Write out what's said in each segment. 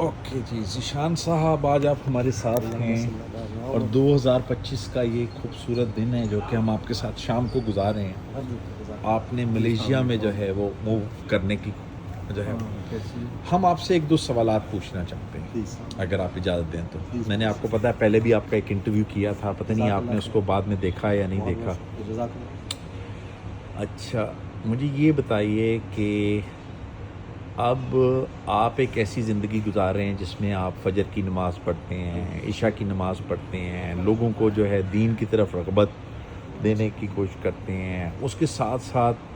Okay جی ذیشان صاحب، آج آپ ہمارے ساتھ ہیں اور 2025 کا یہ خوبصورت دن ہے جو کہ ہم آپ کے ساتھ شام کو گزارے ہیں. آپ نے ملیشیا میں جو ہے وہ موو کرنے کی جو ہے ہم آپ سے ایک دو سوالات پوچھنا چاہتے ہیں اگر آپ اجازت دیں تو. میں نے آپ کو پتا ہے پہلے بھی آپ کا ایک انٹرویو کیا تھا، پتہ نہیں آپ نے اس کو بعد میں دیکھا یا نہیں دیکھا. اچھا مجھے یہ بتائیے کہ اب آپ ایک ایسی زندگی گزار رہے ہیں جس میں آپ فجر کی نماز پڑھتے ہیں، عشاء کی نماز پڑھتے ہیں، لوگوں کو جو ہے دین کی طرف رغبت دینے کی کوشش کرتے ہیں. اس کے ساتھ ساتھ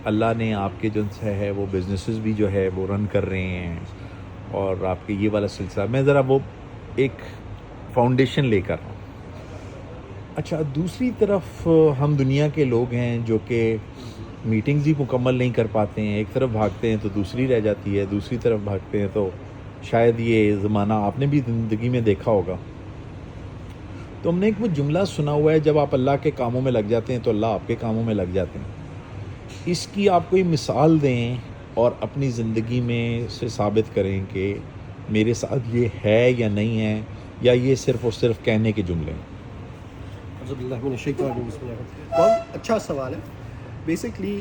اللہ نے آپ کے جو ہے وہ بزنسز بھی جو ہے وہ رن کر رہے ہیں اور آپ کے یہ والا سلسلہ میں ذرا وہ ایک فاؤنڈیشن لے کر رہا ہوں. اچھا دوسری طرف ہم دنیا کے لوگ ہیں جو کہ میٹنگز ہی مکمل نہیں کر پاتے ہیں. ایک طرف بھاگتے ہیں تو دوسری رہ جاتی ہے، دوسری طرف بھاگتے ہیں تو شاید یہ زمانہ آپ نے بھی زندگی میں دیکھا ہوگا. تو ہم نے ایک وہ جملہ سنا ہوا ہے، جب آپ اللہ کے کاموں میں لگ جاتے ہیں تو اللہ آپ کے کاموں میں لگ جاتے ہیں. اس کی آپ کوئی مثال دیں اور اپنی زندگی میں سے ثابت کریں کہ میرے ساتھ یہ ہے یا نہیں ہے، یا یہ صرف اور صرف کہنے کے جملے ہیں. بہت اچھا سوال ہے. بیسکلی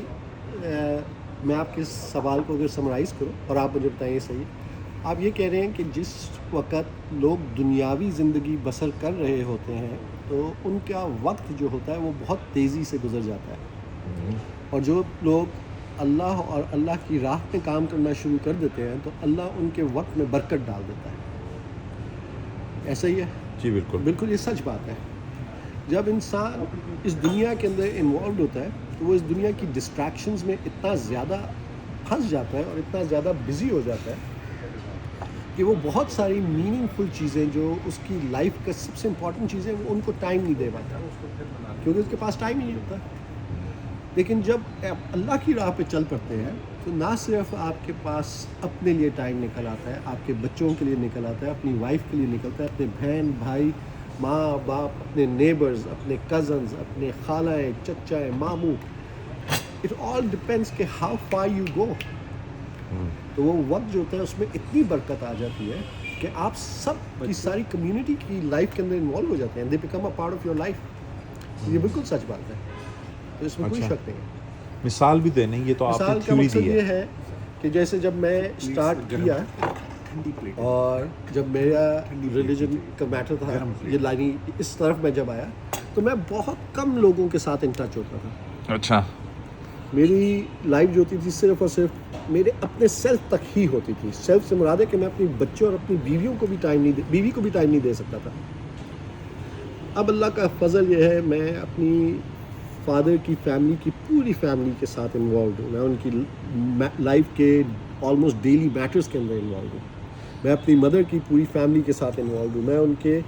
میں آپ کے سوال کو اگر سمرائز کروں اور آپ مجھے بتائیں صحیح، آپ یہ کہہ رہے ہیں کہ جس وقت لوگ دنیاوی زندگی بسر کر رہے ہوتے ہیں تو ان کا وقت جو ہوتا ہے وہ بہت تیزی سے گزر جاتا ہے، اور جو لوگ اللہ اور اللہ کی راہ میں کام کرنا شروع کر دیتے ہیں تو اللہ ان کے وقت میں برکت ڈال دیتا ہے. ایسا ہی ہے؟ جی بالکل بالکل، یہ سچ بات ہے. جب انسان اس دنیا کے اندر انوالوڈ ہوتا ہے تو وہ اس دنیا کی ڈسٹریکشنز میں اتنا زیادہ پھنس جاتا ہے اور اتنا زیادہ بزی ہو جاتا ہے کہ وہ بہت ساری میننگ فل چیزیں جو اس کی لائف کا سب سے امپورٹنٹ چیزیں وہ ان کو ٹائم نہیں دے پاتا کیونکہ اس کے پاس ٹائم ہی نہیں ہوتا. لیکن جب آپ اللہ کی راہ پہ چل پڑتے ہیں تو نہ صرف آپ کے پاس اپنے لیے ٹائم نکل آتا ہے، آپ کے بچوں کے لیے نکل آتا ہے، اپنی وائف کے لیے نکلتا ہے، اپنے بہن بھائی ماں باپ، اپنے نیبرز، اپنے کزنز، اپنے خالائیں چچائیں ماموں. اٹ آل ڈپینڈس کہ ہاؤ فار یو گو. تو وہ وقت جو ہوتا ہے اس میں اتنی برکت آ جاتی ہے کہ آپ سب کی ساری کمیونٹی کی لائف کے اندر انوالو ہو جاتے ہیں. They become a part of your life. یہ بالکل سچ بات ہے، تو اس میں کوئی شک نہیں ہے. مثال بھی دینے، یہ تو آپ نے مثال کا تھیوری مقصد دی یہ ہے. ہے کہ جیسے جب میں اسٹارٹ کیا اور جب میرا ریلیجن کا میٹر تھا، یہ لائنی اس طرف میں جب آیا تو میں بہت کم لوگوں کے ساتھ ان ٹچ ہوتا تھا. اچھا میری لائف جو ہوتی تھی صرف اور صرف میرے اپنے سیلف تک ہی ہوتی تھی. سیلف سے مراد ہے کہ میں اپنی بچوں اور اپنی بیوی کو بھی ٹائم نہیں دے سکتا تھا. اب اللہ کا فضل یہ ہے میں اپنی فادر کی فیملی کی پوری فیملی کے ساتھ انوالوڈ ہوں. میں ان کی لائف کے آلموسٹ ڈیلی میٹرز کے اندر انوالوڈ ہوں. میں اپنی مدر کی پوری فیملی کے ساتھ انوالوڈ ہوں. میں ان کے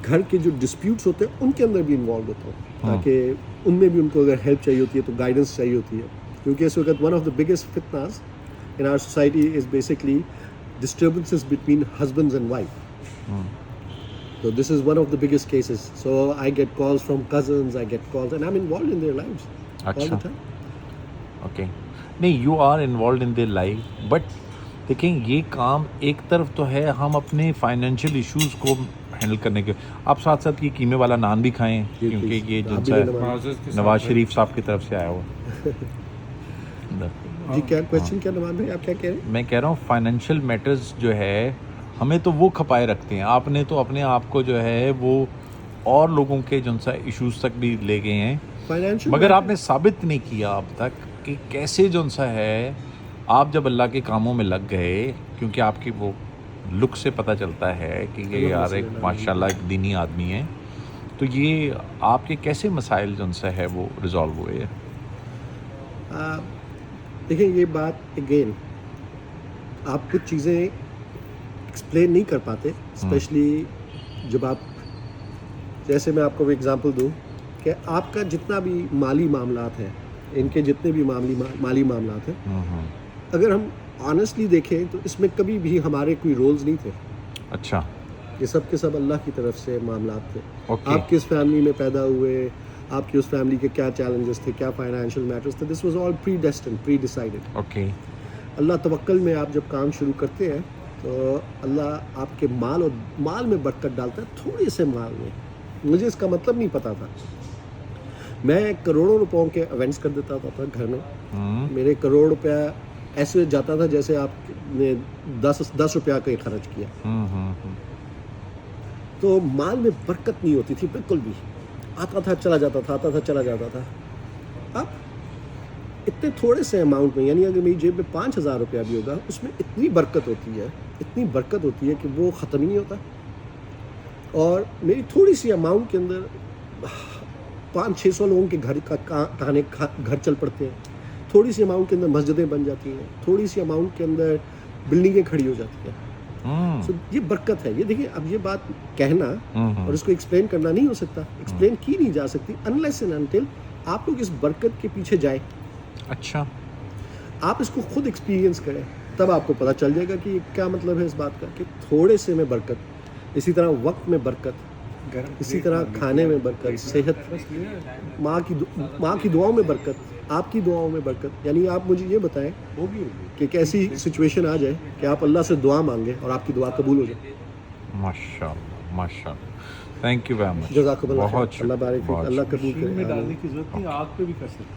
گھر کے جو ڈسپیوٹس ہوتے ہیں ان کے اندر بھی انوالوڈ ہوتا ہوں تاکہ ان میں بھی ان کو اگر ہیلپ چاہیے ہوتی ہے تو گائیڈنس چاہیے ہوتی ہے. کیونکہ اس وقت ون آف دا بگیسٹ فتناز in our society is basically disturbances between husbands and wife. So this is one of the biggest cases. So I get calls from cousins, I get calls, and I'm involved in their lives all the time. Okay نہیں، you are involved in their life, but دیکھیں یہ کام ایک طرف تو ہے ہم اپنے financial issues کو ہینڈل کرنے کے، آپ ساتھ ساتھ یہ قیمے والا نان بھی کھائیں کیونکہ یہ جو ہے نواز شریف صاحب کی طرف سے آیا ہوا. جی کیا کویشچن کیا نمان بھائی آپ کیا کہہ رہے ہیں؟ میں کہہ رہا ہوں فائنینشیل میٹرز جو ہے ہمیں تو وہ کھپائے رکھتے ہیں، آپ نے تو اپنے آپ کو جو ہے وہ اور لوگوں کے جو سا ایشوز تک بھی لے گئے ہیں، مگر آپ نے ثابت نہیں کیا اب تک کہ کیسے جو سا ہے آپ جب اللہ کے کاموں میں لگ گئے، کیونکہ آپ کی وہ لک سے پتہ چلتا ہے کہ یہ یار ایک ماشاء اللہ ایک دینی آدمی ہے. تو یہ آپ کے کیسے مسائل جو سا ہے وہ ریزالو ہوئے ہیں؟ دیکھیں یہ بات اگین آپ کچھ چیزیں ایکسپلین نہیں کر پاتے، اسپیشلی جب آپ، جیسے میں آپ کو ایگزامپل دوں کہ آپ کا جتنا بھی مالی معاملات ہیں، ان کے جتنے بھی مالی معاملات ہیں، اگر ہم آنیسٹلی دیکھیں تو اس میں کبھی بھی ہمارے کوئی رولز نہیں تھے. اچھا، یہ سب کے سب اللہ کی طرف سے معاملات تھے. آپ کس فیملی میں پیدا ہوئے، آپ کی اس فیملی کے کیا چیلنجز تھے، کیا فائنینشیل میٹرز تھے، this was all predestined, predecided. Okay. اللہ توکل میں آپ جب کام شروع کرتے ہیں تو اللہ آپ کے مال میں برکت ڈالتا ہے، تھوڑے سے مال میں. مجھے اس کا مطلب نہیں پتا تھا. میں کروڑوں روپوں کے ایونٹس کر دیتا تھا گھر میں. میرے کروڑ روپیہ ایسے جاتا تھا جیسے آپ نے 10 روپیہ کا خرچ کیا. تو مال میں برکت نہیں ہوتی تھی بالکل بھی. آتا تھا چلا جاتا تھا، آتا تھا چلا جاتا تھا. اب اتنے تھوڑے سے اماؤنٹ میں، یعنی اگر میری جیب میں 5,000 روپیہ بھی ہوگا، اس میں اتنی برکت ہوتی ہے کہ وہ ختم ہی نہیں ہوتا. اور میری تھوڑی سی اماؤنٹ کے اندر 500-600 لوگوں کے گھر چل پڑتے ہیں. تھوڑی سی اماؤنٹ کے اندر مسجدیں بن جاتی ہیں. تھوڑی سی اماؤنٹ کے اندر بلڈنگیں کھڑی ہو جاتی ہیں. So, یہ برکت ہے. یہ دیکھیں، اب یہ بات کہنا اور اس کو ایکسپلین کرنا نہیں ہو سکتا، ایکسپلین کی نہیں جا سکتی unless and until آپ لوگ اس برکت کے پیچھے جائیں. اچھا، آپ اس کو خود ایکسپیرینس کریں، تب آپ کو پتہ چل جائے گا کہ کیا مطلب ہے اس بات کا کہ تھوڑے سے میں برکت. اسی طرح وقت میں برکت، اسی طرح کھانے میں برکت، صحت، ماں کی دعاؤں میں برکت، آپ کی دعاؤں میں برکت. یعنی آپ مجھے یہ بتائیں کہ ایک ایسی سچویشن آ جائے کہ آپ اللہ سے دعا مانگیں اور آپ کی دعا قبول ہو جائے. ماشاء اللہ ماشاء اللہ. Thank you very much. جزاک اللہ خیر. بہت اللہ بارک فیک. اللہ قبول مشین میں کرے. ڈالنے کی ضرورت نہیں، آگ پہ بھی کر سکتے.